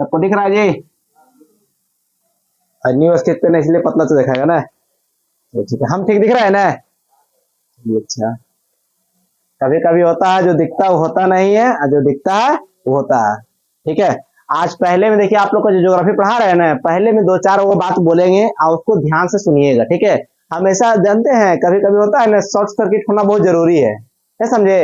सबको दिख रहा है जी? न्यू स्केच पेन इसलिए पतला तो दिखाएगा ना। तो ठीक है, हम ठीक दिख रहा है ना? अच्छा, कभी कभी होता है जो दिखता है वो होता नहीं है, और जो दिखता है वो होता है। ठीक है, आज पहले में देखिए आप लोग को जो ज्योग्राफी पढ़ा रहे हैं ना, पहले में दो चार वो बात बोलेंगे और उसको ध्यान से सुनिएगा। ठीक है, हमेशा जानते हैं कभी कभी होता है ना, शॉर्ट सर्किट होना बहुत जरूरी है समझे?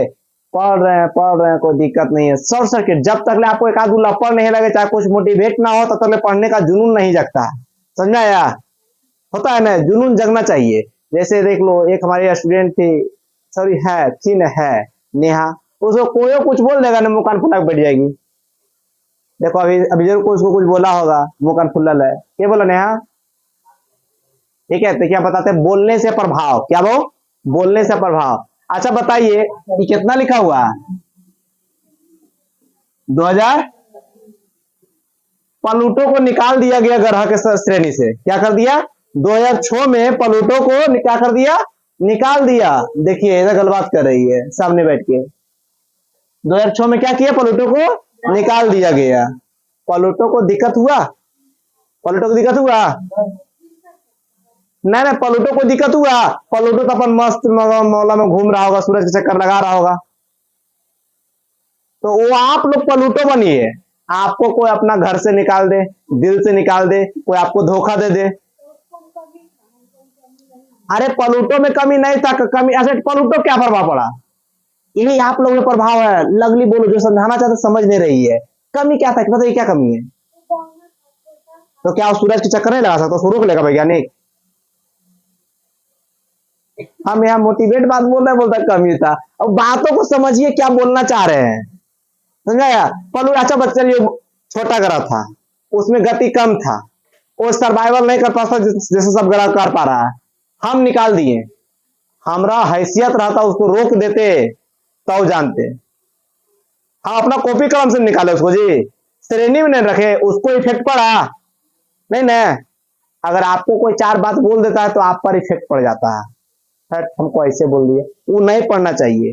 पढ़ रहे हैं कोई दिक्कत नहीं है। शॉर्ट सर्किट जब तक आपको एक आध पढ़ नहीं लगे, चाहे कुछ मोटिवेट ना हो, तब तक पढ़ने का जुनून नहीं जगता है। समझ आया? होता है ना, जुनून जगना चाहिए। जैसे देख लो, एक हमारी स्टूडेंट थी, सॉरी थी ना, है नेहा, उसको कोई कुछ बोल देगा ना, मुंह कान फुला के बैठ जाएगी। देखो अभी अभी जरूर कोई उसको कुछ बोला होगा, मुंह कान फुल्ला है, क्या बोला नेहा? ठीक है, तो क्या बताते हैं, बोलने से प्रभाव। क्या वो? बोलने से प्रभाव। अच्छा बताइए कि कितना लिखा हुआ है? 2000 प्लूटो को निकाल दिया गया ग्रह के श्रेणी से। क्या कर दिया? 2006 में प्लूटो को क्या कर दिया? निकाल दिया। देखिए इधर गल बात कर रही है सामने बैठ के। 2006 में क्या किया? प्लूटो को निकाल दिया गया। प्लूटो को दिक्कत हुआ? प्लूटो को दिक्कत हुआ? नहीं नहीं, प्लूटो को दिक्कत हुआ? प्लूटो तो अपन मस्त मौला में घूम रहा होगा, सूरज के चक्कर लगा रहा होगा। तो वो आप लोग प्लूटो बनिए। आपको कोई अपना घर से निकाल दे, दिल से निकाल दे, कोई आपको धोखा दे दे। अरे प्लूटो में कमी नहीं था, कमी अच्छा प्लूटो क्या प्रभाव पड़ा? यही आप लोगों का प्रभाव है। लगली बोलो, जो समझाना चाहते समझ नहीं रही है। कमी क्या था, बताइए क्या कमी है? तो क्या सूरज के चक्कर नहीं लगा सकता? उसको रोक लेगा वैज्ञानिक? हम यहाँ मोटिवेट बात बोल रहे, बोलता कमी था। अब बातों को समझिए, क्या बोलना चाह रहे हैं। समझाया? पलू अच्छा बच्चा छोटा ग्रह था, उसमें गति कम था, वो सर्वाइवल नहीं कर पाता जैसे सब ग्रह कर पा रहा है। हम निकाल दिए। हमारा हैसियत रहता उसको रोक देते तो जानते। हम अपना कॉपी कलम से निकाले उसको जी, श्रेणी में नहीं रखे, उसको इफेक्ट पड़ा नहीं ना। अगर आपको कोई चार बात बोल देता है तो आप पर इफेक्ट पड़ जाता है। हमको ऐसे बोल दिए, वो नहीं पढ़ना चाहिए।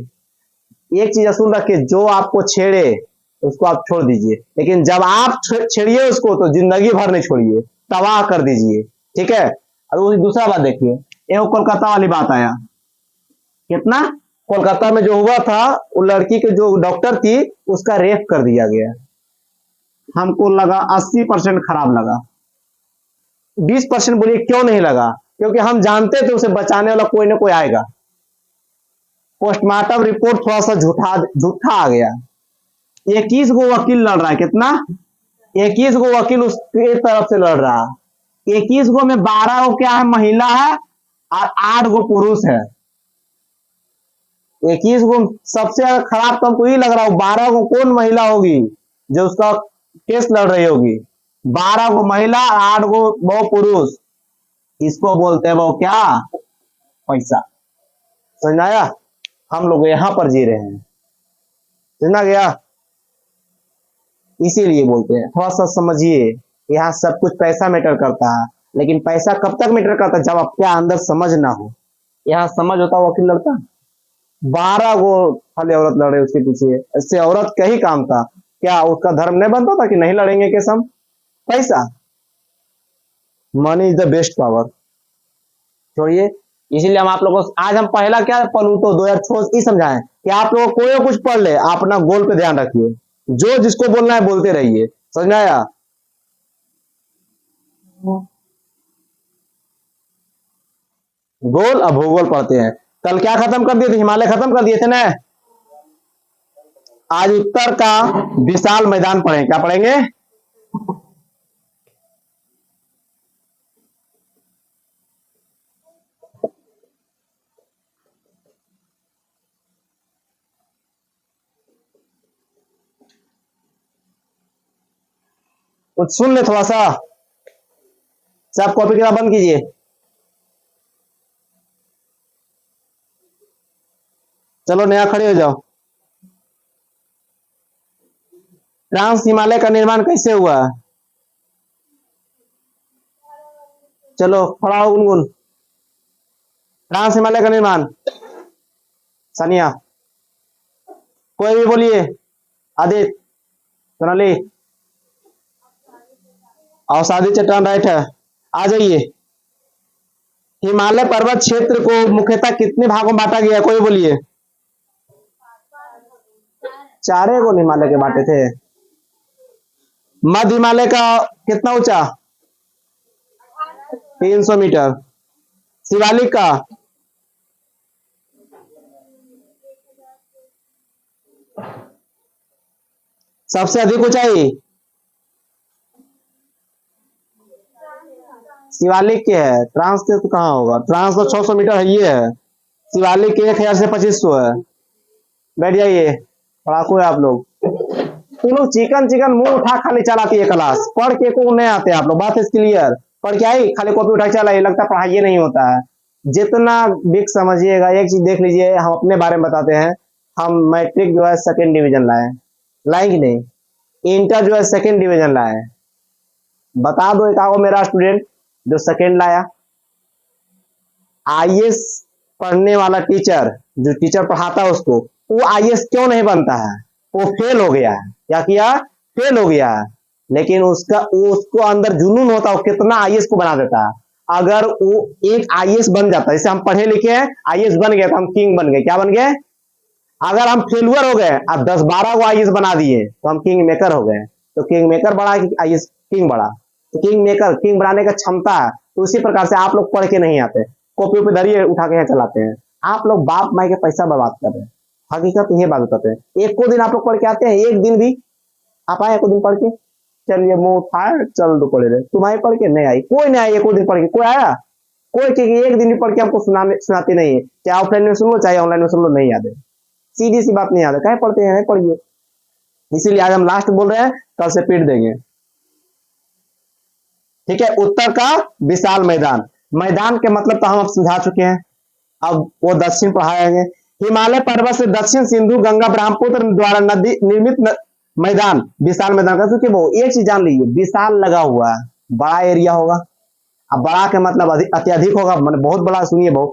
एक चीज असूल रखिए, जो आपको छेड़े उसको आप छोड़ दीजिए, लेकिन जब आप छेड़िए उसको तो जिंदगी भर नहीं छोड़िए, तबाह कर दीजिए। ठीक है? और दूसरा बात देखिए, ये कोलकाता वाली बात आया कितना। कोलकाता में जो हुआ था, वो लड़की के जो डॉक्टर थी उसका रेप कर दिया गया। हमको लगा 80% खराब लगा। 20% बोलिए क्यों नहीं लगा? क्योंकि हम जानते थे उसे बचाने वाला कोई ना कोई आएगा। पोस्टमार्टम रिपोर्ट थोड़ा सा झूठा आ गया। 21 गो वकील लड़ रहा है। कितना? 21 गो वकील उसके तरफ से लड़ रहा है। 21 गो में 12 गो क्या है, महिला है, और 8 गो पुरुष है। 21 गो सबसे खराब तो हमको ये लग रहा है, 12 गो कौन महिला होगी जो उसका केस लड़ रही होगी? 12 गो महिला, 8 गो वो पुरुष। इसको बोलते हैं वो क्या? पैसा। समझ आया? हम लोग यहां पर जी रहे हैं, समझा गया? इसीलिए बोलते हैं, थोड़ा सा समझिए। यहाँ सब कुछ पैसा मैटर करता है, लेकिन पैसा कब तक मैटर करता है? जब आपके अंदर समझ ना हो। यहाँ समझ होता वकील लड़ता। 12 गो खाली औरत लड़े उसके पीछे, इससे औरत का ही काम था। क्या उसका धर्म नहीं बनता था कि नहीं लड़ेंगे केस हम? पैसा, money is the best power. छोड़िए, इसीलिए हम आप लोगों को आज हम पहला क्या प्लूटो 2006 समझाएं कि आप लोगों को कोई कुछ पढ़ ले, अपना गोल पे ध्यान रखिए, जो जिसको बोलना है बोलते रहिए। समझ आया? गोल अब भूगोल पढ़ते हैं। कल क्या खत्म कर दिए थे? हिमालय खत्म कर दिए थे ना। आज उत्तर का विशाल मैदान पढ़ेंगे। क्या पढ़ेंगे? कुछ सुन ले थोड़ा सा। सब कॉपी किताब बंद कीजिए। चलो नया खड़े हो जाओ। ट्रांस हिमालय का निर्माण कैसे हुआ? चलो खड़ा हो गुनगुन। ट्रांस हिमालय का निर्माण, सानिया, कोई भी बोलिए। आदित्य, सोनाली, अवसादी चट्टान राइट है। आ जाइए। हिमालय पर्वत क्षेत्र को मुख्यतः कितने भागों में बांटा गया, कोई बोलिए। चारे को हिमालय के बांटे थे। मध्य हिमालय का कितना ऊंचा, 300 मीटर। शिवालिक का सबसे अधिक ऊंचाई शिवालिक के है, ट्रांस के तो कहाँ होगा, ट्रांस तो 600 मीटर है, ये है। शिवालिक के 1000 से 2500 है। बैठ जाइए, पढ़ाकू है आप लोग। तुम लोग चिकन चिकन मुंह उठा खाली चलाती है क्लास, पढ़ के को नहीं आते आप लोग, बात है क्लियर। पढ़ के आई खाली कॉपी उठा चला, लगता है पढ़ाई नहीं होता है। जितना बिग समझिएगा, एक चीज देख लीजिए, हम अपने बारे में बताते हैं। हम मैट्रिक जो है 2nd डिवीजन लाए, लाए कि नहीं। इंटर जो है 2nd डिवीजन लाए। बता दो एक आओ मेरा स्टूडेंट जो 2nd लाया। आईएएस पढ़ने वाला टीचर, जो टीचर पढ़ाता है उसको, वो आईएएस क्यों नहीं बनता है, वो फेल हो गया है। क्या किया, फेल हो गया है। लेकिन उसको अंदर जुनून होता है, वो कितना आईएएस को बना देता है। अगर वो एक आईएएस बन जाता है, जैसे हम पढ़े लिखे हैं, आईएएस बन गए तो हम किंग बन गए। क्या बन गए। अगर हम फेलुअर हो गए, अब 10-12 को आईएएस बना दिए तो हम किंग मेकर हो गए। तो किंग मेकर बड़ा कि आईएएस किंग बड़ा, तो किंग मेकर, किंग बनाने का क्षमता है। तो उसी प्रकार से आप लोग पढ़ के नहीं आते, कॉपी पे धरिए उठा के यहाँ चलाते हैं। आप लोग बाप माई के पैसा बर्बाद कर रहे हैं। हकीकत ये बात बताते हैं। एक को दिन आप लोग पढ़ के आते हैं, एक दिन भी आप आए, एक दिन पढ़ के चलिए मुंह उठाए चल दो पढ़े रहे। तुम्हारी पढ़ के नहीं आई, कोई नहीं आई। एक दिन पढ़ के कोई आया, कोई कि एक दिन भी पढ़ के हमको सुनाते नहीं है। चाहे ऑफलाइन में सुन लो चाहे ऑनलाइन में सुन लो, नहीं याद है। सीधी सी बात नहीं याद है, कहे पढ़ते हैं, नहीं पढ़िए। इसीलिए आज हम लास्ट बोल रहे हैं, कल से पीट देंगे। ठीक है। उत्तर का विशाल मैदान, मैदान के मतलब तो हम अब समझा चुके हैं। अब वो दक्षिण पढ़ाएंगे। हिमालय पर्वत से दक्षिण सिंधु गंगा ब्रह्मपुत्र द्वारा नदी निर्मित मैदान विशाल मैदान का। क्योंकि वो एक चीज जान लीजिए, विशाल लगा हुआ है, बड़ा एरिया होगा। अब बड़ा के मतलब अत्यधिक होगा, मतलब बहुत बड़ा। सुनिए बहु,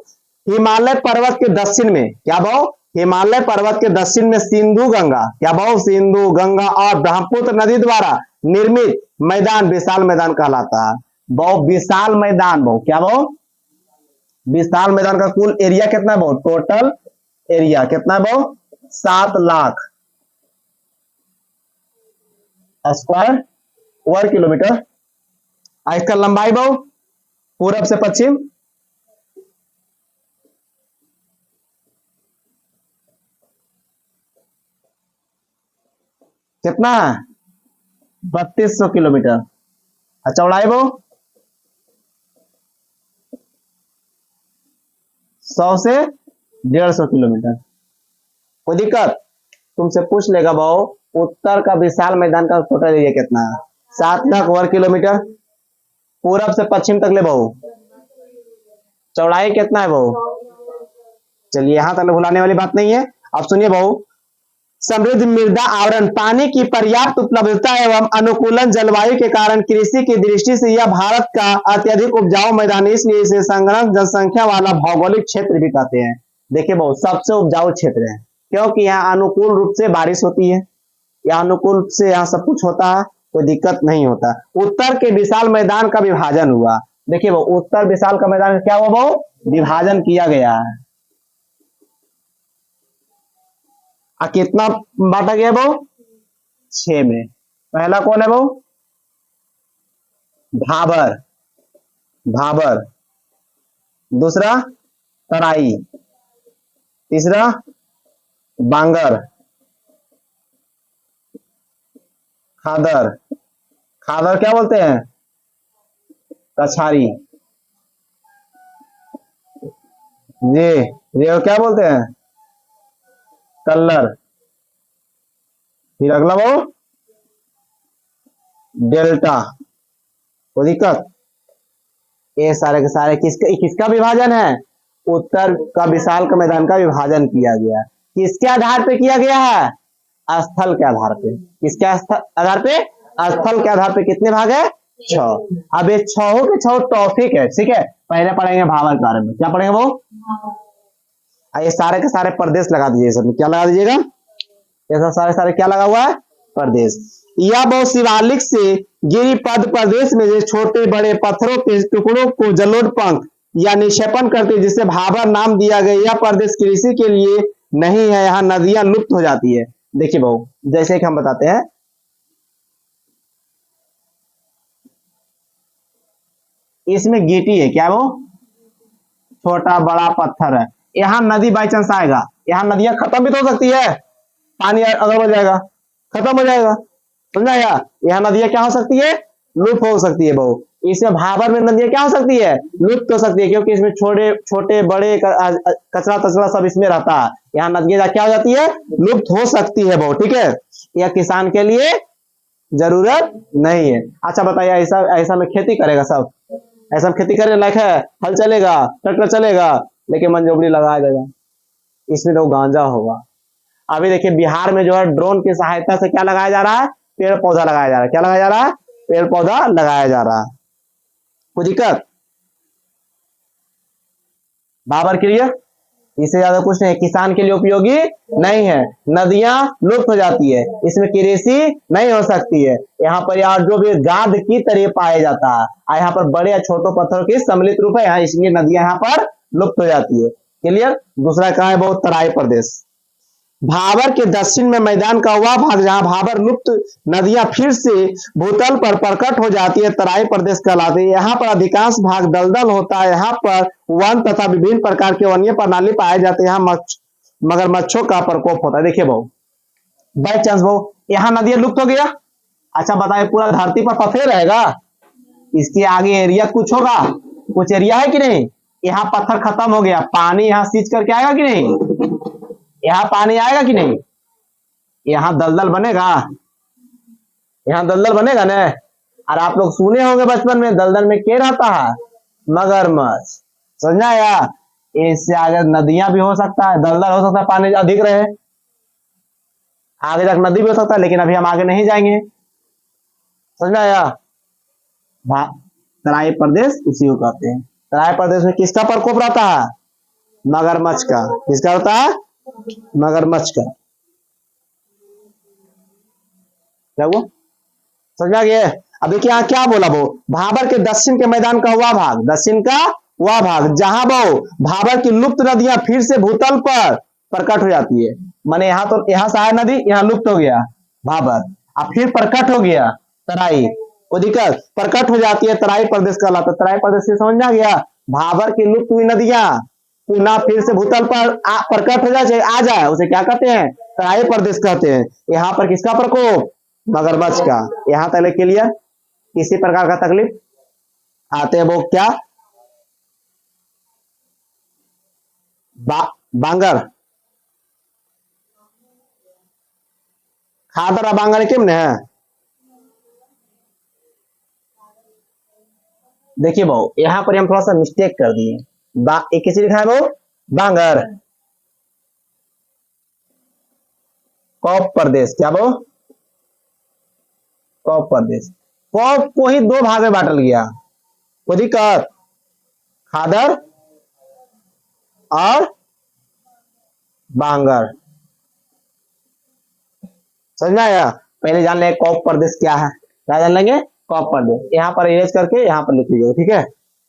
हिमालय पर्वत के दक्षिण में क्या बहु, हिमालय पर्वत के दक्षिण में सिंधु गंगा, क्या बहु, सिंधु गंगा और ब्रह्मपुत्र नदी द्वारा निर्मित मैदान विशाल मैदान कहलाता है। बहु विशाल मैदान, बहु क्या बहु, विशाल मैदान का कुल एरिया कितना है बहु, टोटल एरिया कितना है बहु, 7 लाख स्क्वायर वर्ग किलोमीटर। इसका लंबाई बहु पूरब से पश्चिम कितना है, 3200 किलोमीटर। चौड़ाई बहु 100 से 150 किलोमीटर। कोई दिक्कत, तुमसे पूछ लेगा बहु उत्तर का विशाल मैदान का टोटल एरिया कितना है, 7 लाख वर्ग किलोमीटर। पूरब से पश्चिम तक ले बहु चौड़ाई कितना है बहु, चलिए यहां तक भुलाने वाली बात नहीं है। अब सुनिए बहु, समृद्ध मृदा आवरण, पानी की पर्याप्त उपलब्धता एवं अनुकूलन जलवायु के कारण कृषि की दृष्टि से यह भारत का अत्यधिक उपजाऊ मैदान, इसलिए इसे संघनक जनसंख्या वाला भौगोलिक क्षेत्र भी कहते हैं। देखिए बहुत सबसे उपजाऊ क्षेत्र है, क्योंकि यहाँ अनुकूल रूप से बारिश होती है, यहाँ अनुकूल से यहाँ सब कुछ होता है, कोई दिक्कत नहीं होता। उत्तर के विशाल मैदान का विभाजन हुआ। देखिए वो उत्तर विशाल का मैदान क्या हुआ, वो विभाजन किया गया है। कितना बांटा गया वो, 6 में। पहला कौन है वो, भाबर, भाबर। दूसरा तराई, तीसरा बांगर, खादर, खादर क्या बोलते हैं, कछारी। ये क्या बोलते हैं, कल्लर। फिर अगला वो डेल्टा। कोई दिक्कत, ये सारे के सारे किसका विभाजन है, उत्तर का विशाल का मैदान का विभाजन किया गया। किसके आधार पे किया गया है, स्थल के आधार पे। किसके आधार पे, स्थल के आधार पे। कितने भाग है, 6। अब ये 6 के 6 टॉपिक है, ठीक है। पहले पढ़ेंगे भावर के बारे में, क्या पढ़ेंगे वो, ये सारे के सारे प्रदेश लगा दीजिए। सब क्या लगा दीजिएगा, ये सब सारे सारे क्या लगा हुआ है, प्रदेश। यह बहुत शिवालिक से गिरिपद प्रदेश में जो छोटे बड़े पत्थरों के टुकड़ों को जलोढ़ पंख या निक्षेपण करते जिसे भाबर नाम दिया गया। यह प्रदेश कृषि के लिए नहीं है, यहाँ नदियां लुप्त हो जाती है। देखिए बहु, जैसे कि हम बताते हैं, इसमें गिटी है, क्या वो छोटा बड़ा पत्थर है, यहाँ नदी बाई चांस आएगा, यहाँ नदियां खत्म भी तो हो सकती है, पानी अगर हो जाएगा खत्म हो जाएगा, समझा या? यहाँ नदियां क्या हो सकती है, लुप्त हो सकती है बहु। इसमें भाबर में नदियां क्या हो सकती है, लुप्त हो सकती है, क्योंकि इसमें छोटे छोटे बड़े कचरा तचरा सब इसमें रहता है। यहाँ नदियां क्या हो जाती है, लुप्त हो सकती है बहु, ठीक है। यह किसान के लिए जरूरत नहीं है। अच्छा बताइए, ऐसा ऐसा में खेती करेगा सब, ऐसा में खेती करने लायक है? हल चलेगा, ट्रैक्टर चलेगा, लेकिन मंजोबड़ी लगा देगा, इसमें तो गांजा होगा। अभी देखिए बिहार में जो है ड्रोन की सहायता से क्या लगाया जा रहा है, पेड़ पौधा लगाया जा रहा है। क्या लगाया जा रहा है, पेड़ पौधा लगाया जा रहा है। कोई दिक्कत? बाबर के लिए इससे ज्यादा कुछ नहीं, किसान के लिए उपयोगी नहीं है। नदियां लुप्त हो जाती है, इसमें कृषि नहीं हो सकती है। यहाँ पर यार जो भी गाद की तरह पाया जाता है, यहाँ पर बड़े या छोटे पत्थरों की सम्मिलित रूप है, यहाँ इसलिए नदियां यहाँ पर लुप्त हो जाती है। क्लियर? दूसरा कहा है बहुत तराई प्रदेश। भाबर के दक्षिण में मैदान का वह भाग जहां भाबर लुप्त नदियां फिर से भूतल पर प्रकट हो जाती है, तराई प्रदेश कहलाती है। यहाँ पर अधिकांश भाग दलदल होता है, यहाँ पर वन तथा विभिन्न प्रकार के वन्य प्रणाली पाए जाते हैं, यहाँ मगरमच्छों का प्रकोप होता है। देखिए बहु, बाई चांस बहु यहाँ नदियां लुप्त हो गया, अच्छा बताए पूरा धरती पर पत्थर रहेगा, इसके आगे एरिया कुछ होगा, कुछ एरिया है कि नहीं? यहाँ पत्थर खत्म हो गया, पानी यहाँ सींच करके आएगा कि नहीं? यहाँ पानी आएगा कि नहीं? यहाँ दलदल बनेगा, यहाँ दलदल बनेगा ना। और आप लोग सुने होंगे बचपन में दलदल में क्या रहता है, मगरमच्छ, समझा या? इससे आगे नदियां भी हो सकता है, दलदल हो सकता है, पानी अधिक रहे, आगे तक नदी भी हो सकता है, लेकिन अभी हम आगे नहीं जाएंगे, समझा या? तराई प्रदेश उसी को कहते हैं। तराई प्रदेश में किसका प्रकोप रहता है, मगरमच्छ का। किसका होता है, मगरमच्छ का। क्या वो समझा गया? अभी क्या क्या बोला वो, भाबर के दक्षिण के मैदान का वह भाग, दक्षिण का वह भाग जहां वो भाबर की लुप्त नदियां फिर से भूतल पर प्रकट हो जाती है। माने यहाँ तो यहाँ से आया नदी, यहाँ लुप्त हो गया भाबर, अब फिर प्रकट हो गया तराई, वो दिक्कत प्रकट हो जाती है, तराई प्रदेश कहलाता है। तराई प्रदेश से समझ आ गया, भाबर की लुप्त हुई नदियां पुनः फिर से भूतल पर प्रकट हो जाए, आ जाए, उसे क्या कहते हैं, तराई प्रदेश कहते हैं। यहाँ पर किसका प्रकोप, मगरमच्छ का। यहाँ तक क्लियर? किसी प्रकार का तकलीफ आते हैं वो क्या, बांगर खादर बांगर किमने है। देखिए भाऊ यहाँ पर हम थोड़ा सा मिस्टेक कर दिए, एक किसी लिखा है वो बांगर, कौप प्रदेश, क्या वो कौप प्रदेश, कौप को ही दो भाग में बांटल गया, कोई दिक्कत, खादर और बांगर, समझ आया? पहले जान लेंगे कौप प्रदेश क्या है, क्या जान लेंगे, कौप प्रदेश। यहाँ पर इरेज करके यहाँ पर लिख लीजिएगा, ठीक है।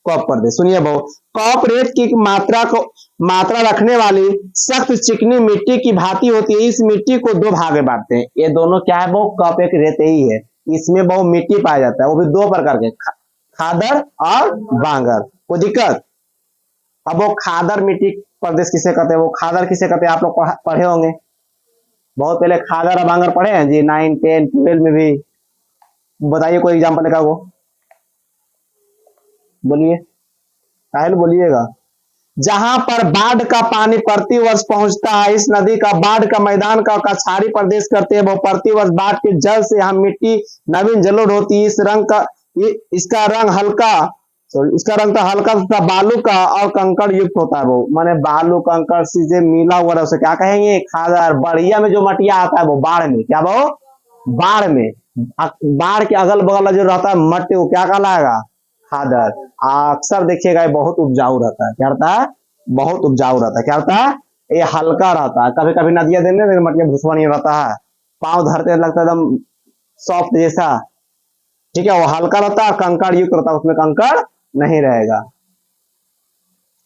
कौप प्रदेश सुनिए बहु, कौप रेत की मात्रा रखने वाली सख्त चिकनी मिट्टी की भांति होती है। इस मिट्टी को दो भाग में बांटते हैं, ये दोनों क्या है बहु, कौप एक रेत ही है, इसमें बहु मिट्टी पाया जाता है, वो भी दो प्रकार के, खादर और बांगर। कोई दिक्कत? अब वो खादर मिट्टी प्रदेश किसे कहते हैं, वो खादर किसे कहते हैं, आप लोग पढ़े होंगे बहुत पहले, खादर और बांगर पढ़े हैं जी, 9, 10, 12 में भी। बताइए कोई एग्जाम्पल लिखा वो, बोलिए, काहे बोलिएगा। जहां पर बाढ़ का पानी प्रति वर्ष पहुंचता है, इस नदी का बाढ़ का मैदान का कछारी प्रदेश करते हैं, वो प्रति वर्ष बाढ़ के जल से यहाँ मिट्टी नवीन जलोढ़ होती है। इस रंग का इसका रंग हल्का, इसका रंग तो हल्का सा बालू का और कंकड़ युक्त होता है, वो माने बालू कंकड़ सीधे मिला हुआ, उसे क्या कहेंगे, खादर। बढ़िया में जो मटिया आता है वो बाढ़ में, क्या वो बाढ़ में, बाढ़ के अगल बगल जो रहता है मट्टी, वो क्या कहलाएगा, खादर। अक्सर देखिएगा ये बहुत उपजाऊ रहता है, क्या रहता है, बहुत उपजाऊ रहता है, क्या रहता है, ये हल्का रहता है। कभी कभी नदियां देने मटिया भूसवा नहीं रहता है, पाँव धरते लगता है एकदम सॉफ्ट जैसा, ठीक है, वो हल्का रहता है, कंकड़ युक्त रहता है, उसमें कंकड़ नहीं रहेगा।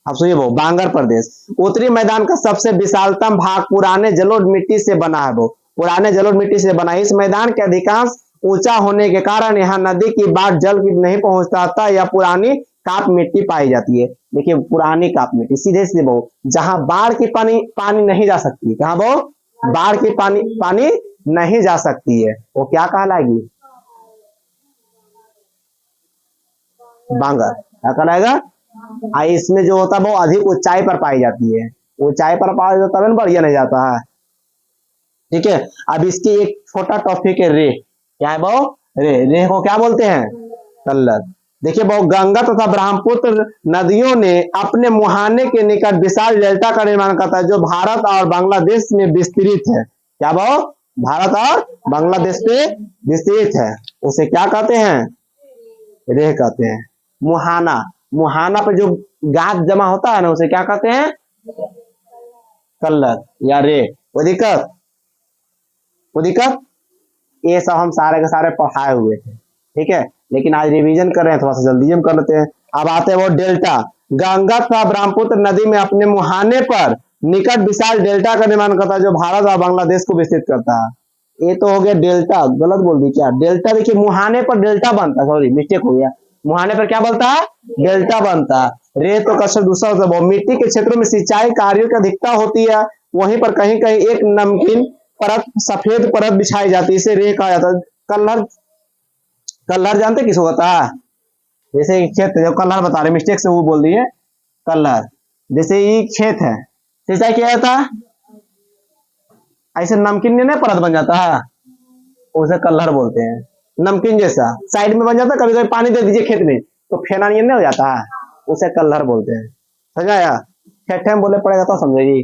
अब सुनिए वो बांगर प्रदेश, उत्तरी मैदान का सबसे विशालतम भाग पुराने जलोढ़ मिट्टी से बना है, वो पुराने जलोढ़ मिट्टी से बना है। इस मैदान के अधिकांश ऊंचा होने के कारण यहाँ नदी की बाढ़ जल की नहीं पहुंचता था, या पुरानी काप मिट्टी पाई जाती है। देखिए पुरानी काप मिट्टी, सीधे सीधे बहु जहां बाढ़ की पानी नहीं जा सकती, कहां बहु बाढ़ की पानी नहीं जा सकती है, वो क्या कहलाएगी, बांगर। क्या कहलाएगा, इसमें जो होता है वो अधिक ऊंचाई पर पाई जाती है, ऊंचाई पर पाया जाता है, बढ़िया नहीं जाता है, ठीक है। अब इसकी एक छोटा टॉपिक है रे, क्या है वो, रे को क्या बोलते हैं, कल्लर। देखिए वो गंगा तथा ब्रह्मपुत्र नदियों ने अपने मुहाने के निकट विशाल डेल्टा का निर्माण करता है, जो भारत और बांग्लादेश में विस्तृत है। क्या वो भारत और बांग्लादेश पे विस्तृत है, उसे क्या कहते हैं, रेह कहते हैं। मुहाना, मुहाना पे जो गाद जमा होता है ना, उसे क्या कहते हैं, कल्लर या रे। वो दिक्कत ये सब हम सारे के सारे पढ़ाए हुए थे, ठीक है, लेकिन आज रिवीजन कर रहे हैं, थोड़ा सा जल्दी हम कर लेते हैं। अब आते हैं वो डेल्टा, गंगा तथा ब्रह्मपुत्र नदी में अपने मुहाने पर निकट विशाल डेल्टा का निर्माण करता है, जो भारत और बांग्लादेश को विस्तृत करता है। ये तो हो गया डेल्टा, गलत बोल दी क्या, डेल्टा देखिए मुहाने पर डेल्टा बनता है, सॉरी मिस्टेक हो गया, मुहाने पर क्या बनता है, डेल्टा बनता है। रे तो कसर दूसरा होता है, मिट्टी के क्षेत्रों में सिंचाई कार्यों की अधिकता होती है, वहीं पर कहीं कहीं एक नमकीन परत, सफेद परत बिछाई जाती है, इसे रे कहा जाता है। कलर, कलर जानते किसको होता है, जैसे खेत, जो कलर बता रहे मिस्टेक से वो बोल दिए कलर, जैसे ये खेत है, सिंचाई किया जाता है, ऐसे नमकीन नहीं परत बन जाता है, उसे कलर बोलते हैं। नमकीन जैसा साइड में बन जाता है, कभी कभी पानी दे दीजिए खेत में तो फेना नहीं हो जाता है, उसे कलर बोलते हैं। समझाया, ठेठे में बोले पड़ेगा तो समझेगी।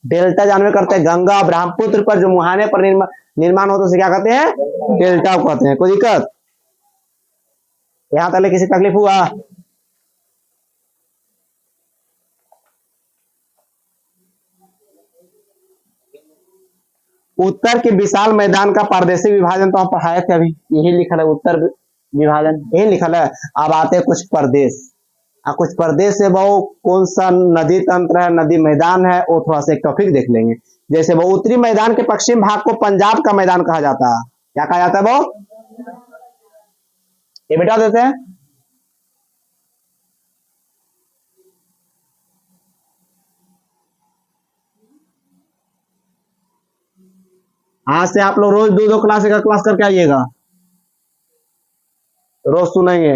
डेल्टा जानवे करते हैं, गंगा ब्रह्मपुत्र पर जो मुहाने पर निर्माण होता है उसे क्या कहते हैं, डेल्टा कहते हैं। कोई दिक्कत, यहां तक किसी तकलीफ हुआ, उत्तर के विशाल मैदान का पारदर्शी विभाजन तो हम पढ़ाए थे अभी, यही लिखा है उत्तर विभाजन, यही लिखा है। अब आते हैं कुछ प्रदेश, कुछ प्रदेश है वो कौन सा नदी तंत्र है, नदी मैदान है, वो थोड़ा सा एक टॉपिक देख लेंगे। जैसे वो उत्तरी मैदान के पश्चिम भाग को पंजाब का मैदान कहा जाता है, क्या कहा जाता है वो, ये बेटा देते हैं। आज से आप लोग रोज दो दो क्लास का क्लास करके आइएगा, रोज सुनेंगे।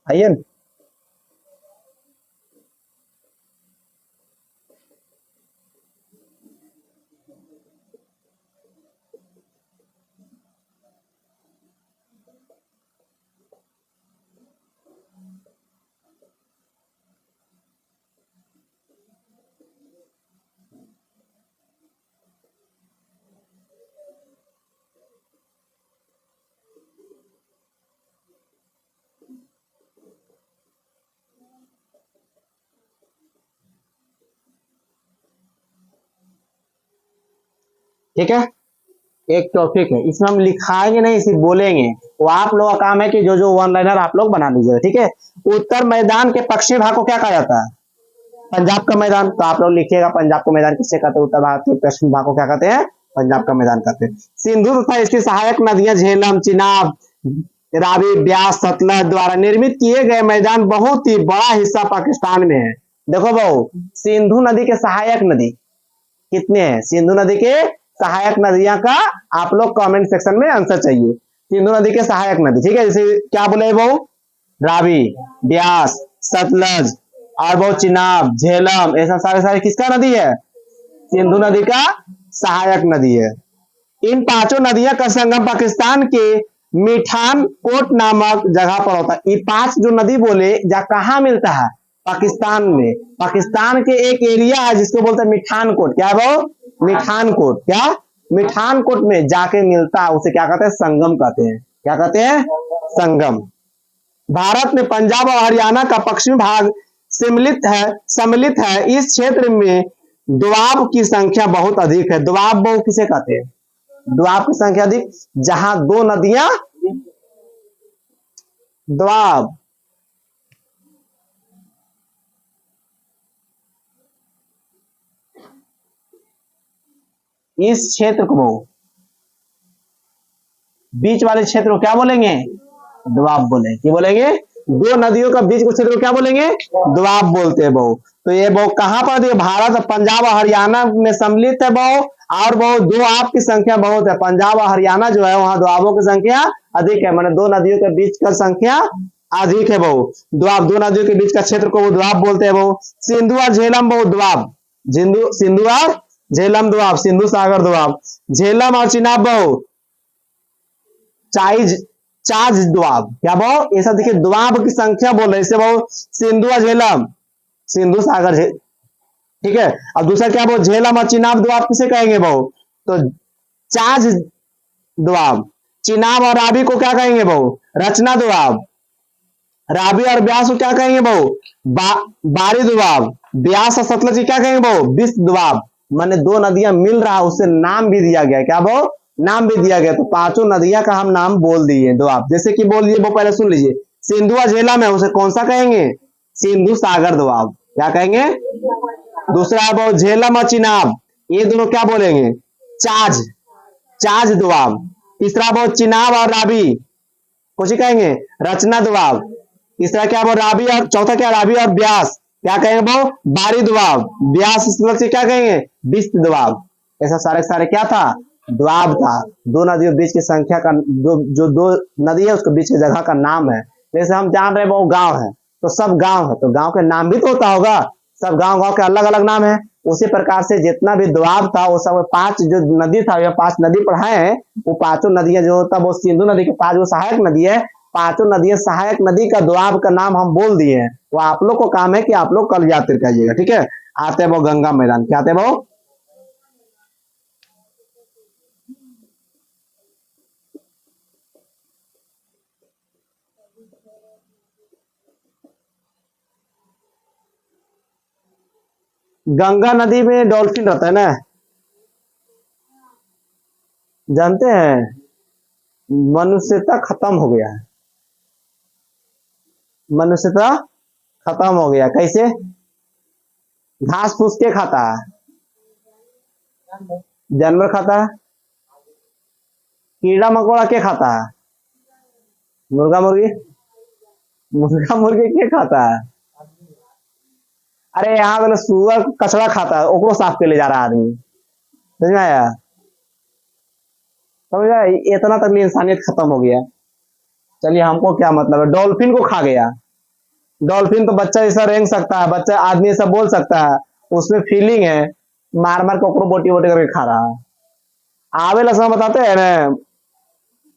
आइए, ठीक है, एक टॉपिक है, इसमें हम लिखाएंगे नहीं, सिर्फ बोलेंगे। वो आप लोगों का काम है कि जो जो वन लाइनर आप लोग बना लीजिएगा, ठीक है। उत्तर मैदान के पश्चिमी भाग को क्या कहा जाता है, पंजाब का मैदान, तो आप लोग लिखिएगा पंजाब का मैदान किससे कहते हैं, उत्तर भारत के पश्चिमी भाग को क्या कहते हैं, पंजाब का मैदान कहते हैं। सिंधु तथा इसकी सहायक नदियां झेलम, चिनाब, रावी, ब्यास, सतलज द्वारा निर्मित किए गए मैदान बहुत ही बड़ा हिस्सा पाकिस्तान में है। देखो बहु, सिंधु नदी के सहायक नदी कितने हैं, सिंधु नदी के सहायक नदियां का आप लोग कमेंट सेक्शन में आंसर चाहिए। सिंधु नदी के सहायक नदी, ठीक है, जैसे क्या बोले वो, रावी, ब्यास, सतलज और वो चिनाब, झेलम, ऐसा सारे सारे किसका नदी है, सिंधु नदी का सहायक नदी है। इन पांचों नदियों का संगम पाकिस्तान के मिठान कोट नामक जगह पर होता है। ये पांच जो नदी बोले जा कहाँ मिलता है, पाकिस्तान में, पाकिस्तान के एक एरिया है जिसको बोलते हैं मिठान कोट, क्या है वो, मिठान कोट, क्या मिठान कोट में जाके मिलता है, उसे क्या कहते हैं, संगम कहते हैं। क्या कहते हैं, संगम। भारत में पंजाब और हरियाणा का पश्चिमी भाग सम्मिलित है। इस क्षेत्र में दोआब की संख्या बहुत अधिक है। दोआब बहु किसे कहते हैं? दोआब की संख्या अधिक, जहां दो नदियां दोआब, इस क्षेत्र को बीच वाले क्षेत्र को क्या बोलेंगे? दोआब बोलेंगे। क्या बोलेंगे? दो नदियों का बीच के क्षेत्र को क्या बोलेंगे? दोआब बोलते हैं बहु। तो ये बहु कहां पर देखिए, भारत, पंजाब और हरियाणा में सम्मिलित है बहु, और बहु दोआब की संख्या बहुत है। पंजाब और हरियाणा जो है वहां दोआबों की संख्या अधिक है, माने दो नदियों के बीच का संख्या अधिक है बहु। दोआब, दो नदियों के बीच का क्षेत्र को वो दोआब बोलते हैं बहु। सिंधु और झेलम बहु दोआब, सिंधु और झेलम दोआब, सिंधु सागर दोआब। झेलम और चिनाब बहु चाइज चार्ज दोआब। क्या बहु? ऐसा देखिए दोआब की संख्या बोल रहे इसे बहु सिंधु और झेलम, सिंधु सागर ठीक है। अब दूसरा क्या बहु? झेलम और चिनाब दोआब किसे कहेंगे बहु? तो चार्ज दोआब। चिनाब और रावी को क्या कहेंगे बहु? रचना दोआब। रावी और ब्यास को क्या कहेंगे बहु? बारी दोआब। ब्यास और सतलज क्या कहेंगे बहु? बिस्त दोआब। माने दो नदियां मिल रहा है, उससे नाम भी दिया गया। क्या बहु? नाम भी दिया गया। तो पांचों नदियां का हम नाम बोल दिए दोआब। जैसे कि बोल दिए वो, पहले सुन लीजिए। सिंधु और झेलम है, उसे कौन सा कहेंगे? सिंधु सागर दोआब। क्या कहेंगे? दूसरा बहु झेलम और चिनाब, ये दोनों क्या बोलेंगे? Charge, charge Doab. तीसरा बहु चिनाब और रावी, कुछ कहेंगे? रचना दोआब। तीसरा क्या वो? रावी। और चौथा क्या? रावी और ब्यास क्या कहेंगे वो? बारी दोआब। ब्यास से क्या कहेंगे? बिस्त दोआब। ऐसा सारे सारे क्या था? दोआब था। दो नदियों के बीच की संख्या का जो दो नदी है उसके बीच की जगह का नाम है। जैसे हम जान रहे हैं वो गांव है, तो सब गांव है, तो गांव के नाम भी तो होता होगा। सब गांव गांव के अलग अलग नाम है। उसी प्रकार से जितना भी दोआब था वो सब पांच जो नदी था, या पांच नदी पढ़ाए हैं, वो पांचों नदियां जो होता है वो सिंधु नदी के पास जो सहायक नदी है, पांचों नदियां सहायक नदी का दोआब का नाम हम बोल दिए हैं। वो आप लोग को काम है कि आप लोग कल याद करके आइएगा। ठीक है। आते हैं वो गंगा मैदान। क्या आते हैं वो? गंगा नदी में डॉल्फिन रहता है ना, जानते हैं? मनुष्यता खत्म हो गया है। मनुष्यता खत्म हो गया। कैसे? घास फूस के खाता है? जानवर खाता है। कीड़ा मकोड़ा के खाता है? मुर्गा मुर्गी। मुर्गा मुर्गी के खाता है? अरे यहाँ पे सुअर कचरा खाता है, ओकरो साफ के ले जा रहा है आदमी। समझ में आया? समझ में आया? इतना तक इंसानियत खत्म हो गया। चलिए, हमको क्या मतलब है? डॉल्फिन को खा गया। डॉल्फिन तो बच्चा ऐसा रेंग सकता है, बच्चा आदमी ऐसा बोल सकता है, उसमें फीलिंग है। मार मार के ओकरो बोटी बोटी करके खा रहा है। आवे लसा बताते हैं ना,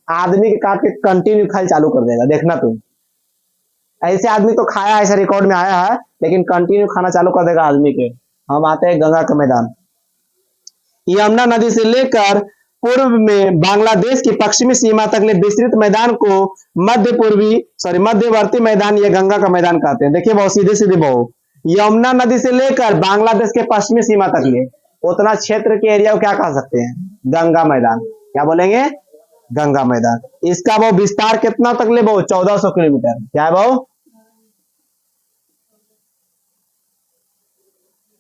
आदमी के काट के कंटिन्यू खाई चालू कर देगा, देखना तुम। ऐसे आदमी तो खाया, ऐसा रिकॉर्ड में आया है, लेकिन कंटिन्यू खाना चालू कर देगा आदमी के। हम आते हैं गंगा का मैदान। यमुना नदी से लेकर पूर्व में बांग्लादेश की पश्चिमी सीमा तक विस्तृत मैदान को मध्यवर्ती मैदान या गंगा का मैदान कहते हैं। देखिए बहुत सीधे सीधे बहु, यमुना नदी से लेकर बांग्लादेश के पश्चिमी सीमा तक उतना क्षेत्र के एरिया को क्या कह सकते हैं? गंगा मैदान। क्या बोलेंगे? गंगा मैदान। इसका वो विस्तार कितना तक ले बहु? 1400 किलोमीटर। क्या है बहु?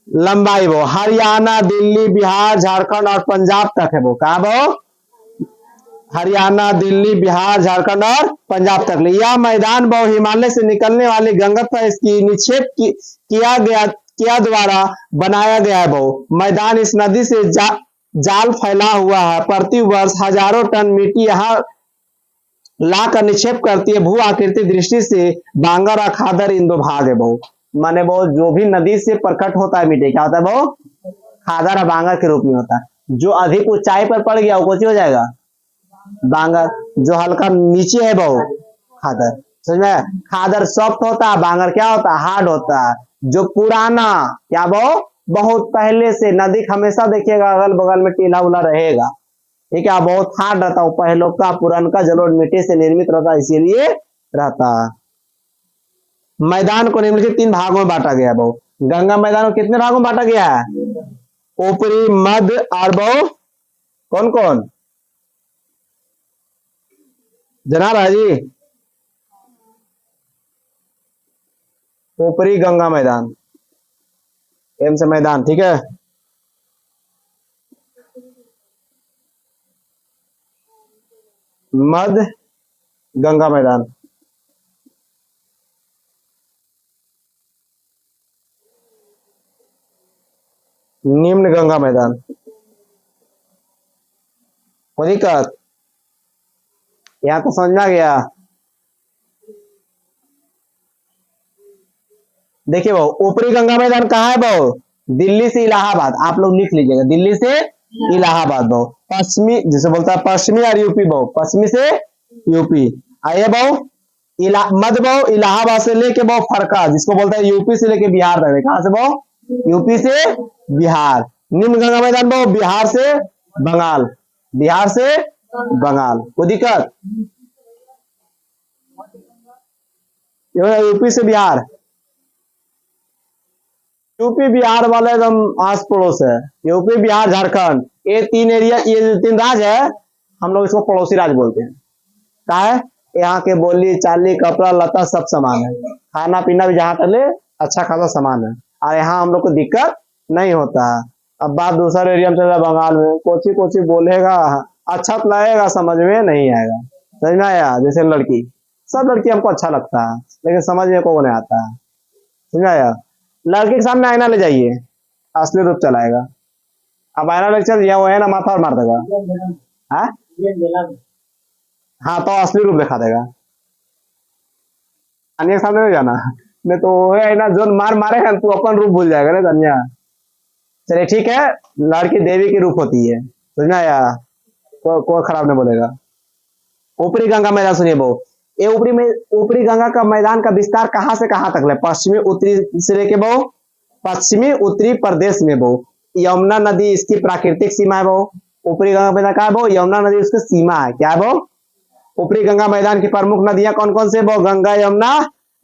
लंबाई वो हरियाणा, दिल्ली, बिहार, झारखंड और पंजाब तक है वो। कहा वो? हरियाणा, दिल्ली, बिहार, झारखंड और पंजाब तक। यह मैदान बहु हिमालय से निकलने वाली गंगा इसकी निक्षेप किया द्वारा बनाया गया है बहु। मैदान इस नदी से जाल फैला हुआ है। प्रति वर्ष हजारों टन मिट्टी यहाँ लाकर निक्षेप करती है। भू आकृति दृष्टि से बांगर और खादर इन दो भाग है बहु। माने वो जो भी नदी से प्रकट होता है मिट्टी, क्या होता है वो? खादर और बांगर के रूप में होता है। जो अधिक ऊंचाई पर पड़ गया वो कौन सी हो जाएगा? बांगर। जो हल्का नीचे है वो खादर। समझ में? खादर सॉफ्ट होता है, बांगर क्या होता है? हार्ड होता है। जो पुराना, क्या वो? बहुत पहले से नदी हमेशा देखिएगा अगल बगल में टीला उला रहेगा, ठीक है, बहुत हार्ड रहता है। पहले का पुरान का जलोढ़ मिट्टी से निर्मित रहता है, इसीलिए रहता है। मैदान को निम्नलिखित 3 भागों में बांटा गया है बहु। गंगा मैदान को कितने भागों में बांटा गया है? ऊपरी, मध्य और बहु कौन कौन? जनाब हाजी, ऊपरी गंगा मैदान, एम से मैदान, ठीक है। मध्य गंगा मैदान, निम्न गंगा मैदान। कोई दिक्कत? यहां तो समझना गया। देखिए वो ऊपरी गंगा मैदान कहाँ है बहु? दिल्ली से इलाहाबाद, आप लोग लिख लीजिएगा, दिल्ली से इलाहाबाद बहु। पश्चिमी जिसे बोलता है पश्चिमी और यूपी बहु, पश्चिमी से यूपी। आइए बहु मध्य बहु इलाहाबाद से लेके बहु फरका, जिसको बोलता है यूपी से लेके बिहार तक। कहां से बहु? यूपी से बिहार। निम्न गंगा मैदान बहु बिहार से बंगाल, बिहार से बंगाल। कोई दिक्कत? यूपी से बिहार, यूपी बिहार वाले एकदम आस पड़ोस है। यूपी बिहार झारखंड, ये 3 एरिया, ये जो 3 राज्य है, हम लोग इसको पड़ोसी राज्य बोलते हैं। क्या है? यहाँ के बोली चाली कपड़ा लता सब समान है, खाना पीना भी जहाँ चले अच्छा खासा सामान है, और यहाँ हम लोग को दिक्कत नहीं होता है। अब बात दूसरा एरिया में चला, बंगाल में कोची कोची बोलेगा, अच्छा तो लगेगा, समझ में नहीं आएगा। समझ में आया? जैसे लड़की, सब लड़की हमको अच्छा लगता है, लेकिन समझ में को नहीं आता है। समझ में आया? लड़के के सामने आईना ले जाइए, असली रूप चलाएगा। अब आईना ले चल वो है ना, माथा और मार देगा। हाँ हाँ, तो असली रूप दिखा देगा। अन्य के सामने नहीं जाना, नहीं तो वो है ना, जो मार मारेगा तू अपन रूप भूल जाएगा ना धनिया। चलिए ठीक है, लड़की देवी की रूप होती है। समझ में आया? कोई खराब नहीं बोलेगा। ऊपरी गंगा मैदान सुनिए बहु, ये ऊपरी गंगा का मैदान का विस्तार कहां से कहां तक है? पश्चिमी उत्तरी से लेके बहु पश्चिमी उत्तरी प्रदेश में बहु। यमुना नदी इसकी प्राकृतिक सीमा है बहु। ऊपरी गंगा मैदान कहा है बहु? यमुना नदी उसकी सीमा है। क्या है बहु? ऊपरी गंगा मैदान की प्रमुख नदियां कौन कौन से बहु? गंगा, यमुना,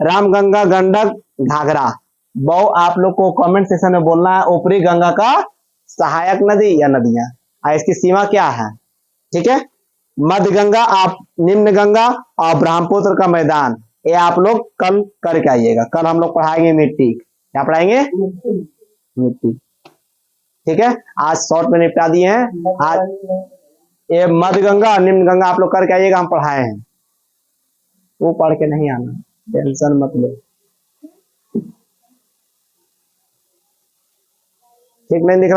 रामगंगा, गंडक, घाघरा। बहु आप लोग को कमेंट सेक्शन में बोलना है ऊपरी गंगा का सहायक नदी या नदियां, और इसकी सीमा क्या है। ठीक है, मध्य गंगा, आप निम्न गंगा और ब्रह्मपुत्र का मैदान, ये आप लोग कल करके आइएगा। कल हम लोग पढ़ाएंगे मिट्टी। क्या पढ़ाएंगे? मिट्टी। ठीक है, आज शॉर्ट में निपटा दिए हैं। आज ये मध्य गंगा और निम्न गंगा आप लोग करके आइएगा, हम पढ़ाए हैं। वो पढ़ के नहीं आना, टेंशन मत लो। ठीक नहीं दिख रहा?